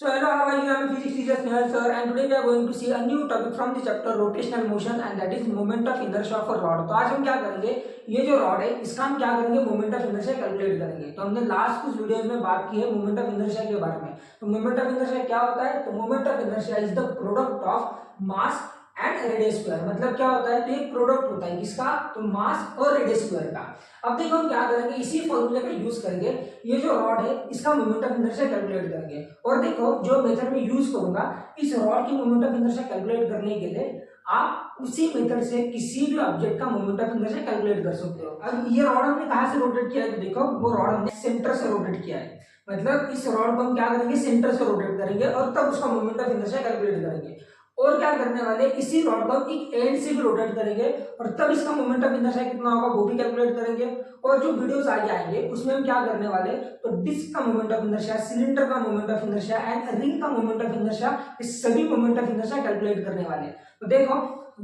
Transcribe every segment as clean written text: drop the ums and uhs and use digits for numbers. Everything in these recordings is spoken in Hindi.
So hello, how are you? I am physics teacher Snehal sir, and today we are going to see a new topic from the chapter rotational motion, and that is moment of inertia of a rod. तो आज हम क्या करेंगे, ये जो रॉड है इसका हम क्या करेंगे, मोमेंट ऑफ इनर्शिया कैलकुलेट करेंगे। तो हमने लास्ट कुछ वीडियोस में बात की है मोमेंट ऑफ इनर्शिया के बारे में। तो मोमेंट ऑफ इनर्शिया क्या होता है, तो moment of inertia is the product of mass and radius square. मतलब क्या होता है, तो एक प्रोडक्ट होता है किसका, तो मास और रेडियस स्क्वायर का। अब देखो हम क्या करेंगे, इसी फॉर्मूले का यूज करके ये जो रॉड है इसका मोमेंट ऑफ इनर्शिया कैलकुलेट करेंगे। और देखो जो मेथड में यूज करूंगा इस रॉड की मोमेंट ऑफ इनर्शिया कैलकुलेट करने के लिए, आप उसी मेथड से किसी भी ऑब्जेक्ट का मोमेंट ऑफ इनर्शिया कैलकुलेट कर सकते हो। अब ये रॉड हमने कहां से रोटेट किया है, तो देखो वो रॉड हमने सेंटर से रोटेट किया है। मतलब इस रॉड को हम क्या करेंगे, सेंटर से रोटेट करेंगे और तब उसका मोमेंट ऑफ इनर्शिया कैलकुलेट करेंगे। और क्या करने वाले, इसी रॉड को एक एंड से भी रोटेट करेंगे और तब इसका मोमेंट ऑफ इनर्शिया कितना होगा वो भी कैलकुलेट करेंगे। और जो वीडियोस आगे आएंगे उसमें हम क्या करने वाले, तो डिस्क का मोमेंट ऑफ इनर्शिया, सिलेंडर का moment of inertia and ring का मोमेंट ऑफ इनर्शिया, इस सभी मोमेंट ऑफ इनर्शिया कैलकुलेट करने वाले। तो देखो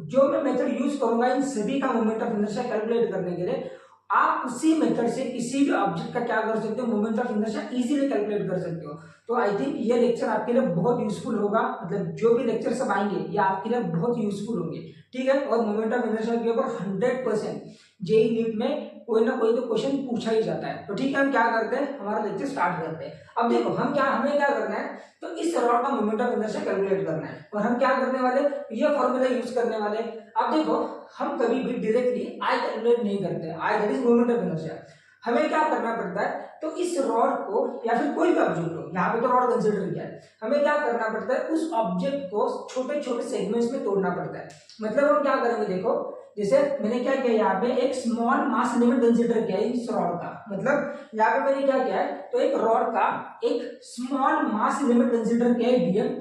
जो मैं मेथड यूज करूंगा इन सभी का मोमेंट ऑफ इनर्शिया कैलकुलेट करने के लिए, आप उसी मेथड से किसी भी ऑब्जेक्ट का क्या कर सकते हो, moment of inertia easily calculate कर सकते हो। तो आई थिंक ये लेक्चर आपके लिए बहुत यूजफुल होगा। मतलब जो भी लेक्चर सब आएंगे ये आपके लिए बहुत यूजफुल होंगे, ठीक है। और मोमेंट ऑफ इनर्शिया के ऊपर 100% जेईई नीट में कोई ना कोई तो क्वेश्चन पूछा ही जाता है। तो ठीक है, हम क्या करते हैं, हमारा लेक्चर स्टार्ट करते हैं। अब देखो हमें क्या करना है, तो इस रॉड का मोमेंट ऑफ इनर्शिया कैलकुलेट करना है और हम क्या करने वाले, ये फॉर्मूला यूज करने वाले। अब देखो हम कभी भी डायरेक्टली आई कैलकुलेट नहीं करते, I that is moment of inertia. हमें क्या करना पड़ता है, तो इस रॉड को या फिर कोई भी ऑब्जेक्ट हो, यहाँ पे तो रॉड कंसिडर किया है, हमें क्या करना पड़ता है, उस ऑब्जेक्ट को छोटे छोटे सेगमेंट्स में तोड़ना पड़ता है। मतलब हम क्या करेंगे, देखो जैसे मैंने क्या किया, यहाँ पे एक स्मॉल मास एलिमेंट कंसिडर किया है इस रॉड का। मतलब यहाँ पे मैंने क्या किया है, तो एक रॉड का एक स्मॉल मास एलिमेंट कंसिडर किया है डीएम।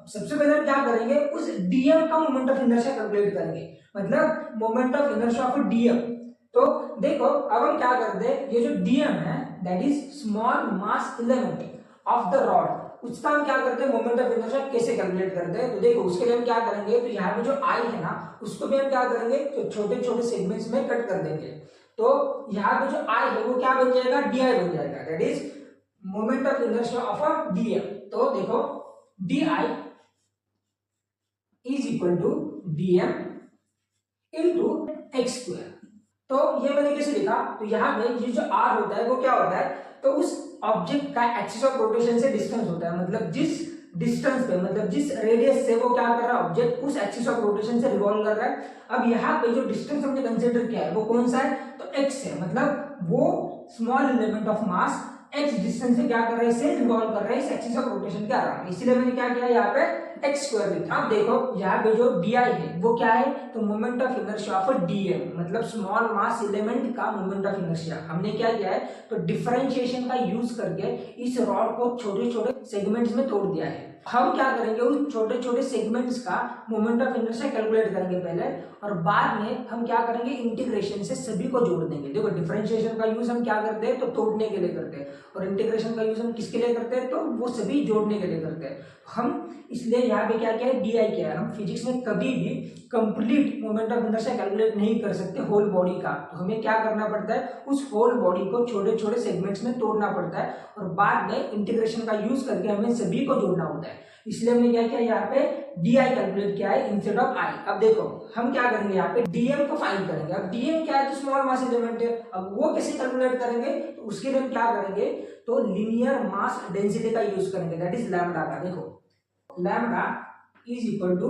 सबसे पहले हम क्या करेंगे, उस डीएम का मोमेंट ऑफ इनर्शिया कैलकुलेट करेंगे। मतलब moment of inertia of DM. तो देखो अब हम क्या करते हैं, ये जो डीएम है that is small mass element of the rod, उसका हम क्या करते हैं, मोमेंट ऑफ इनर्शिया कैसे कैलकुलेट करते हैं। तो देखो उसके लिए हम क्या करेंगे, तो यहाँ पे जो आई है ना उसको भी हम क्या करेंगे, तो छोटे छोटे सेगमेंट्स में कट कर देंगे। तो यहाँ पे जो आई है वो क्या बन जाएगा, डी आई बन जाएगा, that is moment of inertia of a DM. तो देखो D I is equal to DM into X square. तो ये मैंने कैसे लिखा, तो यहाँ पे ये जो आर होता है वो क्या होता है, तो उस ऑब्जेक्ट का एक्सिस ऑफ रोटेशन से डिस्टेंस होता है। मतलब जिस डिस्टेंस पे, मतलब जिस रेडियस से वो क्या कर रहा है ऑब्जेक्ट, उस एक्सिस ऑफ रोटेशन से रिवॉल्व कर रहा है। अब यहाँ पे जो डिस्टेंस हमने कंसीडर किया है वो कौन सा है, तो एक्स है। मतलब वो small element of mass x distance से क्या कर रहा है, इसे रिवॉल्व कर रहा है इस एक्सिस ऑफ रोटेशन के अराउंड। इसलिए मैंने क्या किया, यहाँ पे एक्स स्क्वायर लिखा। अब देखो यहाँ पे जो डी आई है वो क्या है, तो moment of inertia of DM, मतलब स्मॉल मास एलिमेंट का मोमेंट ऑफ इनर्शिया। हमने क्या किया है, तो डिफरेंशिएशन का यूज करके इस रॉड को छोटे छोटे सेगमेंट्स में तोड़ दिया है। हम क्या करेंगे, उस छोटे छोटे सेगमेंट्स का मोमेंट ऑफ इनर्शिया कैलकुलेट करेंगे पहले, और बाद में हम क्या करेंगे, इंटीग्रेशन से सभी को जोड़ देंगे। देखो डिफरेंशिएशन का यूज हम क्या करते हैं, तो तोड़ने के लिए करते हैं, और इंटीग्रेशन का यूज हम किसके लिए करते हैं, तो वो सभी जोड़ने के लिए करते हैं। हम इसलिए यहाँ पे क्या किया है, डी आई किया है। हम फिजिक्स में कभी भी complete moment of inertia calculate नहीं कर सकते होल बॉडी का। तो हमें क्या करना पड़ता है, उस होल बॉडी को छोटे छोटे सेगमेंट्स में तोड़ना पड़ता है और बाद में इंटीग्रेशन का यूज करके हमें सभी को जोड़ना होता है। इसलिए हमने क्या किया, यहाँ पे डी आई कैलकुलेट किया है इंस्टेड ऑफ आई। अब देखो हम क्या करेंगे, यहाँ पे डीएम को फाइंड करेंगे। अब डीएम क्या है, तो स्मॉल मास एलिमेंट है। अब वो कैसे कैलकुलेट करेंगे, तो उसके लिए हम क्या करेंगे, तो लीनियर मास डेंसिटी का यूज करेंगे, दैट इज लैम्डा का। देखो lambda is equal to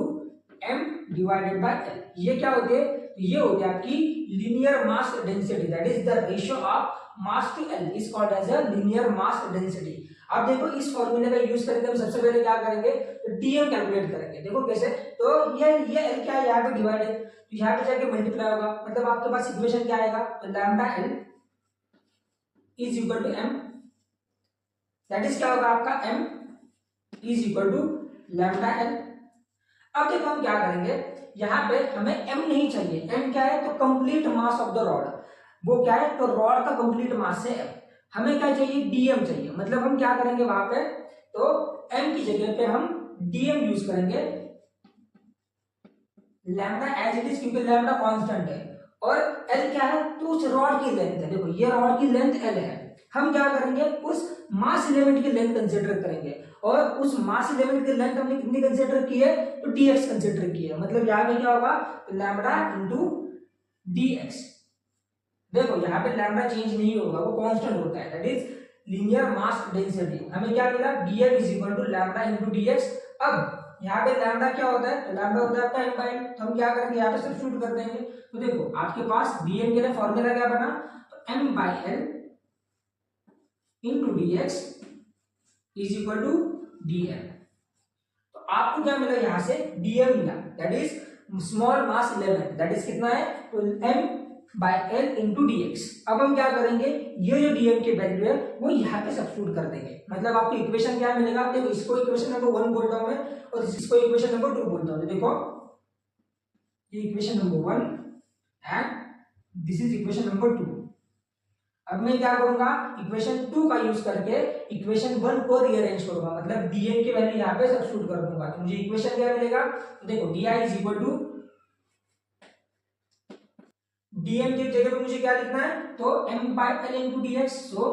m divided by l। ये क्या होते हैं, ये होते हैं आपकी linear mass density, that is the ratio of mass to l is called as a linear mass density. अब देखो इस फॉर्मूले का यूज करके हम सबसे पहले क्या करेंगे, तो dm कैलकुलेट करेंगे। देखो कैसे, तो ये l क्या है, यहाँ पे डिवाइड है, तो यहाँ पे जाके मल्टीप्लाई होगा। मतलब आपके पास इक्वेशन क्या आएगा, तो lambda l is equal to m, that is क्या होगा आपका m is equal to lambda l। अब देखो हम क्या करेंगे, यहाँ पे हमें m नहीं चाहिए, m क्या है, तो complete mass of the rod. वो क्या है, तो रॉड का कंप्लीट मास है m। हमें क्या चाहिए, dm चाहिए। मतलब हम क्या करेंगे वहां पे, तो m की जगह पे हम dm यूज करेंगे, लैम्डा एज इट इज, क्योंकि लैम्डा कांस्टेंट है और l क्या है, तो उस रॉड की लेंथ है। देखो ये रॉड की लेंथ l है, हम क्या करेंगे, उस मास एलिमेंट की लेंथ कंसीडर करेंगे, और उस मास एलिमेंट की लेंथ हमने कितनी कंसीडर की है, तो dx कंसीडर की है। मतलब यहाँ पे क्या होगा, लैम्बडा इंटू dx। देखो यहाँ पे लैम्बडा चेंज नहीं होगा, वो कांस्टेंट होता है, that is linear mass density. हमें क्या मिला, dm is equal to lambda into dx। अब यहाँ पे लैम्बडा क्या होता है, तो लैम्बडा होता है आपका m बाय l। तो हम क्या करेंगे, यहाँ पे सब्स्टिट्यूट कर देंगे। तो देखो आपके पास dm के लिए फॉर्मूला क्या बना, तो m bye l into dx is equal to dm। तो आपको क्या मिला, यहाँ से dm मिला, that is small mass element, that is कितना है, तो m bye l into dx। अब हम क्या करेंगे, ये जो dm की वैल्यू है वो यहाँ पे सब्स्टिट्यूट कर देंगे। मतलब आपको इक्वेशन क्या मिलेगा, देखो इसको इक्वेशन नंबर 1 बोलता हूं मैं, और इसको इक्वेशन नंबर 2 बोलता हूं। तो देखो ये equation number 1 and this is equation number 2। अब मैं क्या करूंगा, इक्वेशन 2 का यूज करके इक्वेशन 1 को रीअरेंज करूंगा, मतलब dm की वैल्यू यहाँ पे सब्स्टिट्यूट कर दूंगा। तो मुझे इक्वेशन क्या मिलेगा, तो देखो di is equal to, dm की जगह पे मुझे क्या लिखना है, तो m bye l into dx। So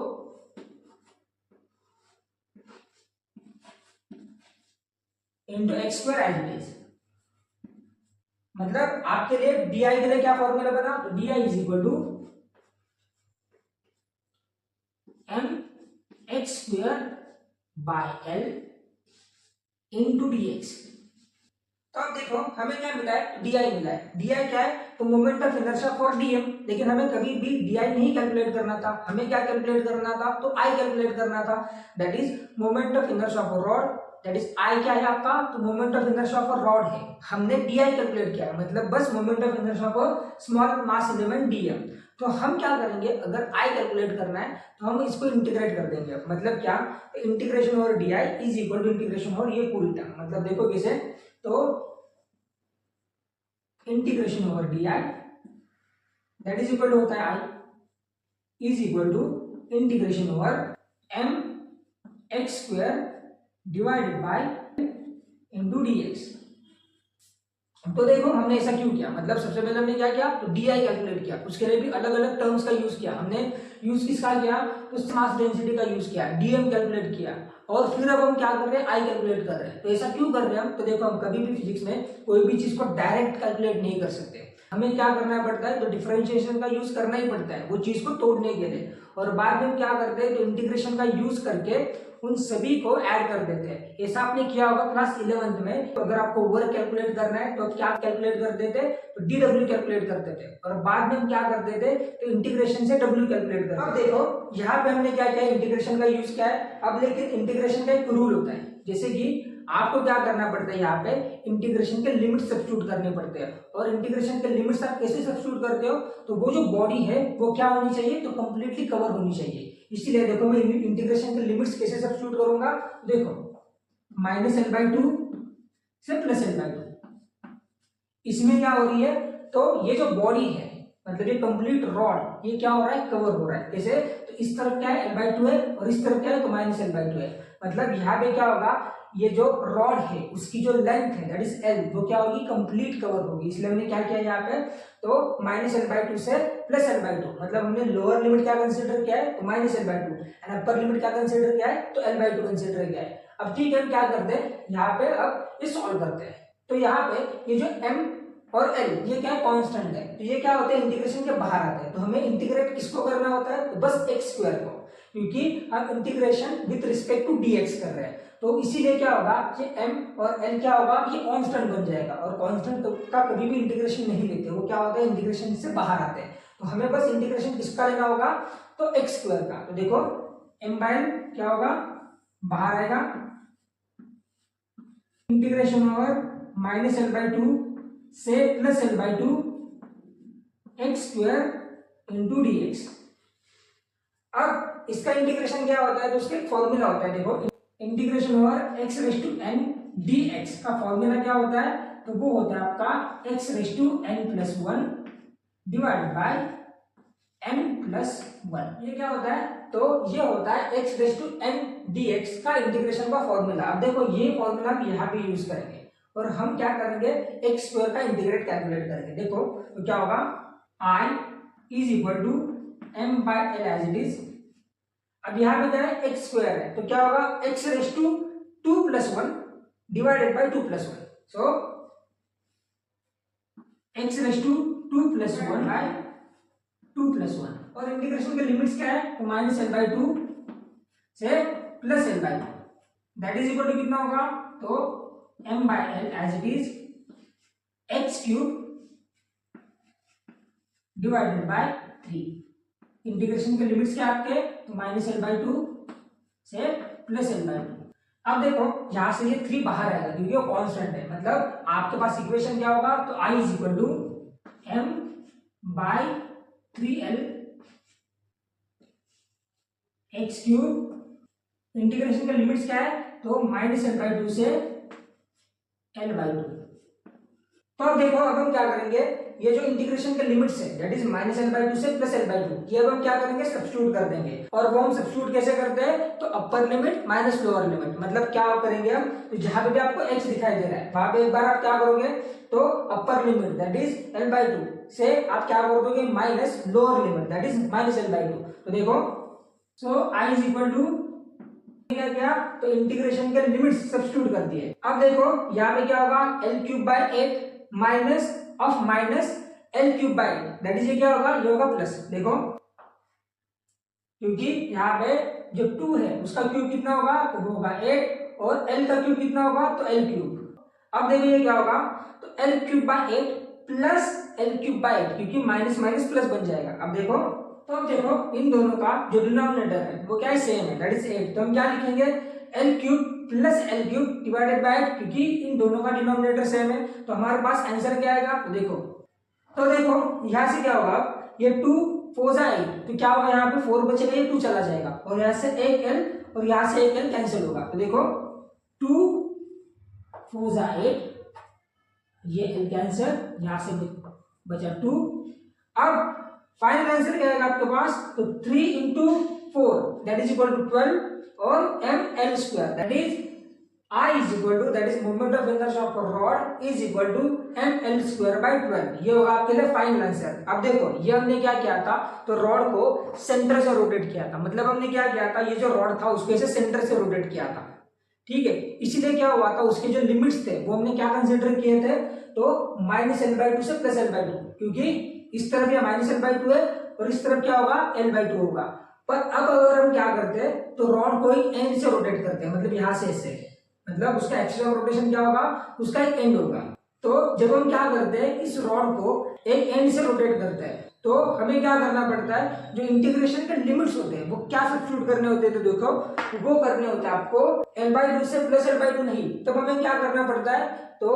into X square as it is. मतलब आपके लिए di के लिए क्या फॉर्मूला बना, तो di is equal to m x square by l into dx। तो अब देखो हमें क्या मिला है, di मिला है। di क्या है, तो moment of inertia for dm। लेकिन हमें कभी भी di नहीं कैलकुलेट करना था, हमें क्या कैलकुलेट करना था, तो I कैलकुलेट करना था, that is moment of inertia for rod. That is I क्या है आपका, तो moment of inertia for rod है, हमने di कैलकुलेट किया है, मतलब बस moment of inertia for small mass element dm। तो हम क्या करेंगे, अगर I कैलकुलेट करना है तो हम इसको इंटीग्रेट कर देंगे। मतलब क्या, integration over di is equal to integration over ये पूरी टर्म। मतलब देखो किसे, तो integration over d I that is equal to होता है I is equal to integration over m x square divided by into d x. तो देखो हमने ऐसा क्यों किया, मतलब सबसे पहले हमने क्या किया, तो डी आई कैलकुलेट किया, उसके लिए भी अलग अलग टर्म्स का यूज किया। हमने यूज किसका किया, तो मास डेंसिटी का यूज किया, डीएम कैलकुलेट किया, और फिर अब हम क्या कर रहे हैं, आई कैलकुलेट कर रहे हैं। तो ऐसा क्यों कर रहे हैं हम, तो देखो हम कभी भी फिजिक्स में कोई भी चीज को डायरेक्ट कैलकुलेट नहीं कर सकते, हमें क्या करना पड़ता है, तो डिफरेंशिएशन का यूज करना ही पड़ता है वो चीज को तोड़ने के लिए। और बाद में क्या करते हैं, तो इंटीग्रेशन का यूज करके उन सभी को ऐड कर देते हैं। ऐसा आपने किया होगा क्लास 11th में, तो अगर आपको वर्क कैलकुलेट करना है तो क्या कैलकुलेट करते थे, तो डी डब्ल्यू कैलकुलेट करते थे, और बाद में हम क्या करते थे, तो इंटीग्रेशन से डब्ल्यू कैलकुलेट करते थे। अब देखो यहाँ पे हमने क्या किया, इंटीग्रेशन का यूज किया है। अब लेकिन इंटीग्रेशन का एक रूल होता है, जैसे कि आपको क्या करना पड़ता है, यहाँ पे इंटीग्रेशन के लिमिट सब्स्टिट्यूट करने पड़ते हैं। और इंटीग्रेशन के लिमिट्स आप कैसे सब्स्टिट्यूट करते हो, तो वो जो बॉडी है वो क्या होनी चाहिए, तो कंप्लीटली कवर होनी चाहिए। इसीलिए देखो मैं इंटीग्रेशन के लिमिट्स कैसे सब्स्टिट्यूट करूंगा, देखो -l/2 से +l/2, इसमें क्या हो रही है, तो ये जो बॉडी है मतलब ये कंप्लीट रॉड ये क्या हो रहा है, कवर हो रहा है। कैसे, तो इस तरफ क्या है l/2 है, और इस तरफ क्या है, तो -l/2 है। मतलब यहाँ पे क्या होगा, ये जो रॉड है उसकी जो लेंथ है दैट इज l, वो क्या होगी, कंप्लीट कवर होगी। इसलिए हमने क्या किया यहाँ पे, तो -l/2 से +l/2, मतलब हमने लोअर लिमिट क्या कंसीडर किया है, तो -l/2, एंड अपर लिमिट क्या कंसीडर किया है, तो l/2 कंसीडर किया है। अब ठीक है, हम क्या करते हैं यहाँ पे, अब ये सॉल्व करते हैं। तो यहाँ पे ये जो m और l ये क्या है, कांस्टेंट है, तो ये क्या होते हैं, इंटीग्रेशन के बाहर आते हैं। तो हमें इंटीग्रेट किसको करना होता है, तो बस एक्स स्क्वायर को, क्योंकि हम integration with respect to dx कर रहे हैं। तो इसीलिए क्या होगा, ये m और l क्या होगा, ये कांस्टेंट बन जाएगा, और कांस्टेंट का कभी भी इंटीग्रेशन नहीं लेते, वो क्या होता है, इंटीग्रेशन से बाहर आते हैं। तो हमें बस इंटीग्रेशन किसका लेना होगा, तो एक्स स्क्वायर का। तो देखो m/n क्या होगा, बाहर आएगा, इंटीग्रेशन ओवर -l/2 से +l/2 x square into dx। अब इसका इंटीग्रेशन क्या होता है, तो उसका एक फॉर्मूला होता है। देखो इंटीग्रेशन ओवर x⁻n dx का फॉर्मूला क्या होता है, तो वो होता है आपका x⁻n+1 डिवाइडेड बाय n+1। ये क्या होता है, तो ये होता है x⁻n dx का इंटीग्रेशन का फॉर्मूला। अब देखो ये फॉर्मूला हम यहाँ पे यूज करेंगे, और हम क्या करेंगे, एक्स स्क्वायर का इंटीग्रेट कैलकुलेट करेंगे। देखो तो क्या होगा, i is equal to m/l as it is अब यहाँ पे क्या है, एक्स स्क्वायर है, तो क्या होगा, X raise to 2+1 divided by 2+1, so X raise to 2+1 by 2+1, और इंटीग्रेशन के लिमिट्स क्या है, तो -l/2 से +l/2, that is equal to कितना होगा, तो m/l as it is x³ divided by 3। Integration के लिमिट्स क्या आपके, तो -l/2 से +l/2। अब देखो यहां से ये 3 बाहर आएगा क्योंकि वो कांस्टेंट है, मतलब आपके पास इक्वेशन क्या होगा, तो I is equal to m/3l x³, integration के लिमिट्स क्या है, तो -l/2 से l/2। तो अब देखो, अब हम क्या करेंगे, ये जो इंटीग्रेशन के लिमिट्स है दैट इज -l/2 से +l/2, ये अब हम क्या करेंगे, सब्स्टिट्यूट कर देंगे। और वो हम सब्स्टिट्यूट कैसे करते हैं, तो upper limit minus lower limit, मतलब क्या करेंगे हम, तो जहां पे भी आपको x दिखाई दे रहा है वहां पे एक बार आप क्या करोगे, तो upper limit that is l/2 से आप क्या कर दोगे, minus lower limit that is -l/2। तो देखो, सो I इज इक्वल टू क्या, तो इंटीग्रेशन के लिमिट्स सब्स्टिट्यूट कर दिए। अब देखो यहाँ पे क्या होगा, l³/8 minus of -l³/8 that is ये क्या होगा, ये होगा प्लस। देखो क्योंकि यहाँ पे जो 2 है उसका क्यूब कितना होगा, तो वो होगा 8, और l का क्यूब कितना होगा, तो l³। अब देखो ये क्या होगा, तो l³/8 प्लस l³/8, क्योंकि माइनस माइनस प्लस बन जाएगा। अब देखो, तो अब देखो इन दोनों का जो डिनोमिनेटर है वो क्या है, सेम है दैट इज 8, तो हम क्या लिखेंगे, l³ plus l³ divided by 8, क्योंकि इन दोनों का डिनोमिनेटर सेम है, तो हमारे पास आंसर क्या आएगा, तो देखो यहां से क्या होगा, ये 2 4 जा 8, तो क्या होगा, यहाँ पे 4 बचेगा, ये 2 चला जाएगा, और यहाँ से एक l और यहाँ से एक l कैंसिल होगा। तो देखो 2 4 जा 8, ये l कैंसिल, यहाँ से बचा 2। अब फाइनल आंसर क्या आएगा आपके पास, तो 3 into 4 that is equal to 12, और ml² that is I is equal to, that is moment of inertia of a rod is equal to ml²/12। ये होगा आपके लिए फाइनल आंसर। अब देखो ये हमने क्या किया था, तो रॉड को सेंटर से रोटेट किया था, मतलब हमने क्या किया था, ये जो रॉड था उसको ऐसे सेंटर से रोटेट किया था, ठीक है। इसीलिए क्या हुआ था, उसके जो लिमिट्स थे वो हमने क्या कंसीडर किए थे, तो -l/2 से +l/2, क्योंकि इस तरफ ये -l/2 है और इस तरफ क्या होगा, l/2 होगा। पर अब अगर हम क्या करते हैं, तो रॉड को एक एंड से रोटेट करते हैं, मतलब यहां से ऐसे, मतलब उसका एक्सिस ऑफ रोटेशन क्या होगा, उसका एक एंड होगा। तो जब हम क्या करते हैं, इस रॉड को एक एंड से रोटेट करते हैं, तो हमें क्या करना पड़ता है, जो इंटीग्रेशन के लिमिट्स होते हैं वो क्या सब्स्टिट्यूट करने होते हैं, तो देखो वो करने होते हैं आपको l/2 से +l/2 नहीं, तब हमें क्या करना पड़ता है, तो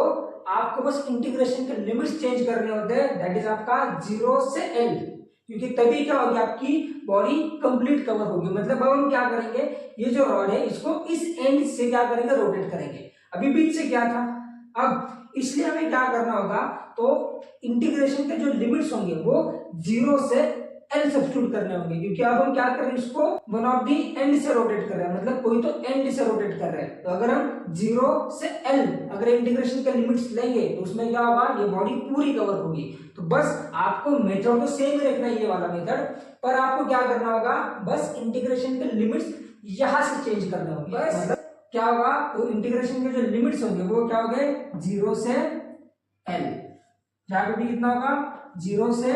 आपको बस इंटीग्रेशन के लिमिट्स चेंज करने होते हैं, दैट इज आपका 0 से l, क्योंकि तभी क्या होगी, आपकी बॉडी कंप्लीट कवर होगी। मतलब अब हम क्या करेंगे, ये जो रॉड है इसको इस एंड से क्या करेंगे, रोटेट करेंगे। अभी बीच से क्या था, अब इसलिए हमें क्या करना होगा, तो इंटीग्रेशन के जो लिमिट्स होंगे वो 0 से l सब्स्टिट्यूट करने होंगे, क्योंकि अब हम क्या कर रहे हैं, इसको वन ऑफ दी एंड से रोटेट कर रहे हैं, मतलब कोई तो एंड से रोटेट कर रहे हैं। तो अगर हम 0 से l अगर इंटीग्रेशन के लिमिट्स लेंगे तो उसमें क्या होगा, ये बॉडी पूरी कवर होगी। तो बस आपको मेथड तो सेम ही रखना है, ये वाला मेथड, पर आपको क्या करना होगा, बस इंटीग्रेशन के लिमिट्स यहां से चेंज करने होंगे। बस मतलब क्या होगा, तो इंटीग्रेशन के जो लिमिट्स होंगे वो क्या हो गए, 0 से l, जहां पे भी कितना होगा, 0 से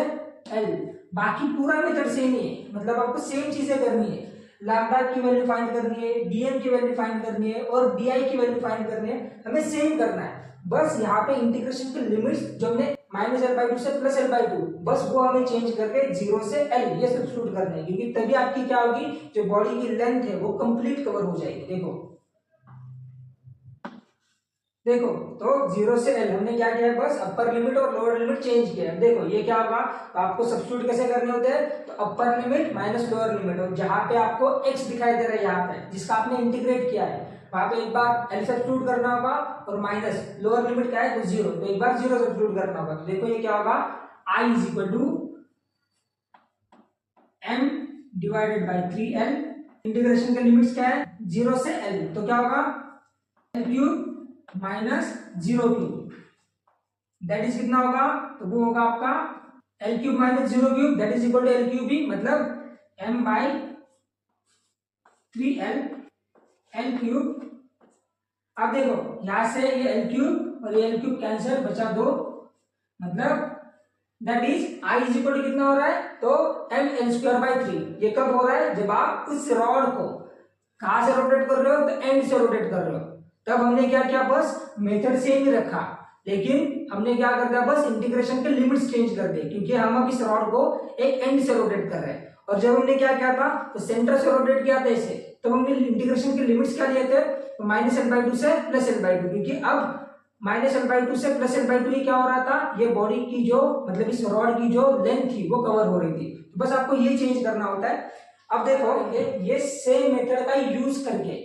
l। बाकी पूरा मेथड सेम ही है, मतलब आपको सेम चीजें करनी है, लैम्डा की वैल्यू फाइंड करनी है, dm की वैल्यू फाइंड करनी है, और di की वैल्यू फाइंड करनी है, हमें सेम करना है। बस यहाँ पे इंटीग्रेशन के लिमिट्स जो हमने -l/2 से +l/2, बस वो हमें चेंज करके 0 से l ये सब्स्टिट्यूट करना है, क्योंकि तभी आपकी क्या होगी, जो बॉडी की लेंथ है वो कंप्लीट कवर हो जाएगी। देखो तो 0 से l हमने क्या किया है, बस अपर लिमिट और लोअर लिमिट चेंज किया है। देखो ये क्या होगा, तो आपको सब्स्टिट्यूट कैसे करने होते हैं, तो upper limit minus lower limit, और जहां पे आपको x दिखाई दे रहा है यहाँ पे जिसका आपने इंटीग्रेट किया है, वहां पे एक बार l सब्स्टिट्यूट करना होगा, और माइनस लोअर लिमिट क्या है, तो 0, तो एक बार 0 सब्स्टिट्यूट करना होगा। तो देखो ये क्या होगा, I is equal to m/3l, integration के लिमिट्स क्या है, 0 से l, तो क्या होगा, l³ -0³ दैट इज कितना होगा, तो वो होगा आपका l³ -0³ that is equal to l³ भी, मतलब m/3l 3l एल क्यूब। अब देखो यहां से ये एल क्यूब और ये एल क्यूब कैंसिल, बचा 2, मतलब that is I is equal to कितना हो रहा है, तो एम एल स्क्वायर बाई 3। ये कब हो रहा है, जब आप उस रॉड को कहां से रोटेट कर रहे हो, तो एंड से रोटेट कर रहे हो। तब हमने क्या किया, बस मेथड सेम ही रखा, लेकिन हमने क्या कर दिया, बस इंटीग्रेशन के लिमिट्स चेंज कर दिए, क्योंकि हम अब इस रॉड को एक एंड से रोटेट कर रहे हैं। और जब हमने क्या किया था, तो सेंटर से रोटेट किया था इसे, तो हमने इंटीग्रेशन के लिमिट्स क्या लिए थे, तो -l/2 से +l/2, क्योंकि अब -l/2 से +l/2 ये क्या हो रहा था, ये बॉडी की जो मतलब इस रॉड की जो लेंथ थी वो कवर हो रही थी। तो बस आपको ये चेंज करना होता है। अब देखो ये सेम मेथड का यूज करके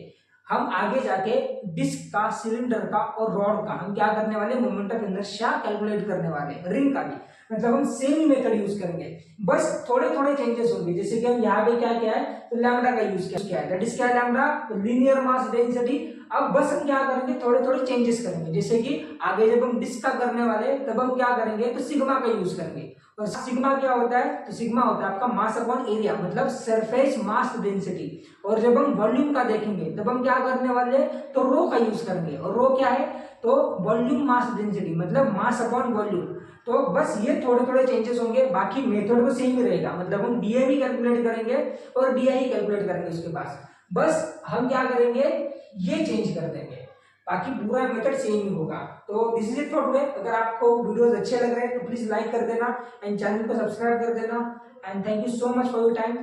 हम आगे जाके डिस्क का, सिलेंडर का और रॉड का हम क्या करने वाले, मोमेंट ऑफ इनर्शिया कैलकुलेट करने वाले, रिंग का भी मतलब हम सेम मेथड यूज करेंगे, बस थोड़े थोड़े चेंजेस होंगे। जैसे कि हम यहाँ पे क्या किया है, तो लैम्डा का यूज किया है, दैट इज क्या है लैम्डा, तो लीनियर मास डेंसिटी। अब बस हम क्या करेंगे, थोड़े थोड़े चेंजेस करेंगे, जैसे कि आगे जब हम डिस्क का करने वाले तब हम क्या करेंगे, तो सिग्मा का यूज करेंगे। और सिग्मा क्या होता है, तो सिग्मा होता है आपका मास अपॉन एरिया, मतलब सरफेस मास डेंसिटी। और जब हम वॉल्यूम का देखेंगे तब हम क्या करने वाले, तो रो का यूज करेंगे। और रो क्या है, तो वॉल्यूम मास डेंसिटी, मतलब मास अपॉन वॉल्यूम। तो बस ये थोड़े थोड़े चेंजेस होंगे, बाकी मेथड तो सेम ही रहेगा, मतलब हम डीए भी कैलकुलेट करेंगे और डीआई कैलकुलेट करेंगे उसके पास, बस हम क्या करेंगे, ये चेंज कर देंगे, बाकी पूरा मेथड सेम ही होगा। तो this is it for today. अगर आपको वीडियोस अच्छे लग रहे हैं तो प्लीज लाइक कर देना एंड चैनल को सब्सक्राइब कर देना, and thank you so much for your time.